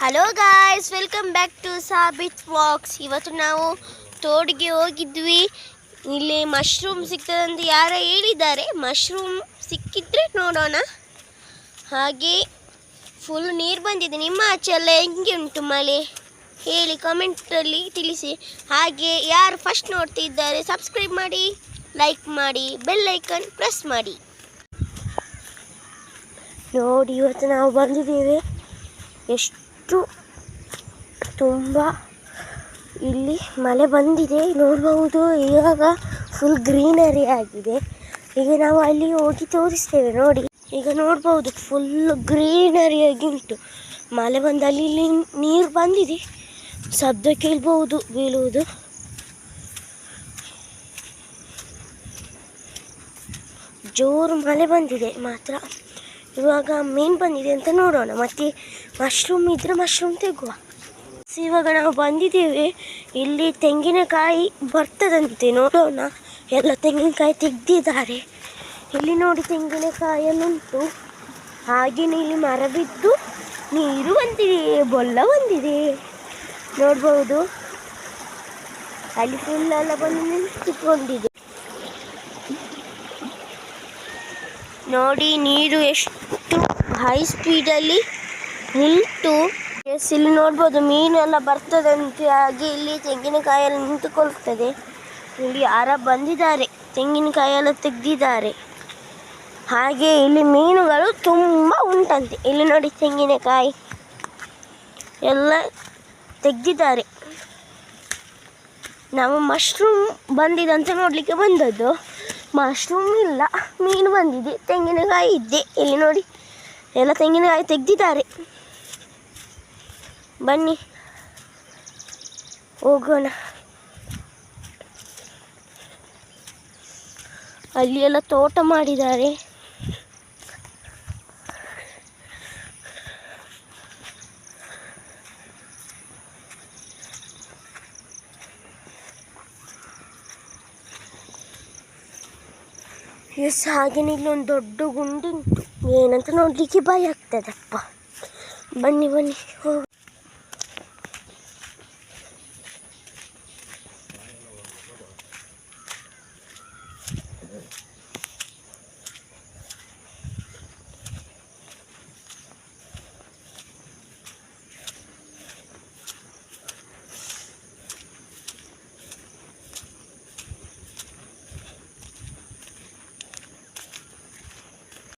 Hello guys, welcome back to Sabith walks. ಇವತ್ತು ನಾವು ತೋಡಿಗೆ ಹೋಗಿದ್ವಿ. ಇಲ್ಲಿ ಮಶ್ರೂಮ್ ಸಿಗ್ತದಂತ ಯಾರೋ ಹೇಳಿದ್ದಾರೆ. ಮಶ್ರೂಮ್ ಸಿಕ್ಕಿದ್ರೆ ನೋಡೋಣ. ಹಾಗೆ ಫುಲ್ ನೀರು ಬಂದಿದೆ. ನಿಮ್ಮ ಆಚೆ ಎಲ್ಲ ಹೆಂಗೆ ಉಂಟು ಮಳೆ ಹೇಳಿ, ಕಮೆಂಟಲ್ಲಿ ತಿಳಿಸಿ. ಹಾಗೆ ಯಾರು ಫಸ್ಟ್ ನೋಡ್ತಿದ್ದಾರೆ ಸಬ್ಸ್ಕ್ರೈಬ್ ಮಾಡಿ, ಲೈಕ್ ಮಾಡಿ, ಬೆಲ್ ಐಕನ್ ಪ್ರೆಸ್ ಮಾಡಿ. ನೋಡಿ, ಇವತ್ತು ನಾವು ಬಂದಿದ್ದೇವೆ. ಎಷ್ಟು ತುಂಬ ಇಲ್ಲಿ ಮಳೆ ಬಂದಿದೆ ನೋಡಬಹುದು. ಇವಾಗ ಫುಲ್ ಗ್ರೀನರಿ ಆಗಿದೆ. ಈಗ ನಾವು ಅಲ್ಲಿ ಹೋಗಿ ತೋರಿಸ್ತೇವೆ. ನೋಡಿ, ಈಗ ನೋಡ್ಬೋದು ಫುಲ್ ಗ್ರೀನರಿಯಾಗಿ ಉಂಟು. ಮಳೆ ಬಂದಲ್ಲಿ ಇಲ್ಲಿ ನೀರು ಬಂದಿದೆ, ಶಬ್ದ ಕೇಳ್ಬಹುದು ಬೀಳುವುದು. ಜೋರು ಮಳೆ ಬಂದಿದೆ ಮಾತ್ರ. ಇವಾಗ ಮೀನು ಬಂದಿದೆ ಅಂತ ನೋಡೋಣ. ಮತ್ತು ಮಶ್ರೂಮ್ ಇದ್ದರೆ ಮಶ್ರೂಮ್ ತೆಗುವ. ಇವಾಗ ನಾವು ಬಂದಿದ್ದೇವೆ. ಇಲ್ಲಿ ತೆಂಗಿನಕಾಯಿ ಬರ್ತದಂತೆ, ನೋಡೋಣ. ಎಲ್ಲ ತೆಂಗಿನಕಾಯಿ ತೆಗೆದಿದ್ದಾರೆ. ಇಲ್ಲಿ ನೋಡಿ, ತೆಂಗಿನಕಾಯನ್ನುಂಟು. ಹಾಗೆಯೇ ಇಲ್ಲಿ ಮರ ಬಿದ್ದು ನೀರು ಬಂದಿದೆ, ಬೊಲ್ಲ ಬಂದಿದೆ ನೋಡ್ಬೋದು. ಅಲ್ಲಿ ಫುಲ್ಲೆಲ್ಲ ಬಂದು ನಿಂತುಕೊಂಡಿದೆ. ನೋಡಿ, ನೀರು ಎಷ್ಟು ಹೈ ಸ್ಪೀಡಲ್ಲಿ ನಿಂತು. ಇಲ್ಲಿ ನೋಡ್ಬೋದು ಮೀನೆಲ್ಲ ಬರ್ತದಂತೆ. ಹಾಗೆ ಇಲ್ಲಿ ತೆಂಗಿನಕಾಯೆಲ್ಲ ನಿಂತುಕೊಳ್ತದೆ. ಇಲ್ಲಿ ಯಾರ ಬಂದಿದ್ದಾರೆ, ತೆಂಗಿನಕಾಯೆಲ್ಲ ತೆಗೆದಿದ್ದಾರೆ. ಹಾಗೆ ಇಲ್ಲಿ ಮೀನುಗಳು ತುಂಬ ಉಂಟಂತೆ. ಇಲ್ಲಿ ನೋಡಿ, ತೆಂಗಿನಕಾಯಿ ಎಲ್ಲ ತೆಗೆದಿದ್ದಾರೆ. ನಾವು ಮಶ್ರೂಮ್ ಬಂದಿದಂತ ನೋಡಲಿಕ್ಕೆ ಬಂದದ್ದು. ಮಶ್ರೂಮ್ ಇಲ್ಲ, ಮೀನು ಬಂದಿದೆ, ತೆಂಗಿನಕಾಯಿ ಇದ್ದೆ. ಇಲ್ಲಿ ನೋಡಿ, ಎಲ್ಲ ತೆಂಗಿನಕಾಯಿ ತೆಗೆದಿದ್ದಾರೆ. ಬನ್ನಿ ಹೋಗೋಣ. ಅಲ್ಲಿ ಎಲ್ಲ ತೋಟ ಮಾಡಿದ್ದಾರೆ. ಎಸ್, ಹಾಗೆಯೇ ಇಲ್ಲೊಂದು ದೊಡ್ಡ ಗುಂಡಿ ಉಂಟು. ಏನಂತ ನೋಡಲಿಕ್ಕೆ ಭಯ ಆಗ್ತದಪ್ಪ. ಬನ್ನಿ ಹೋಗಿ.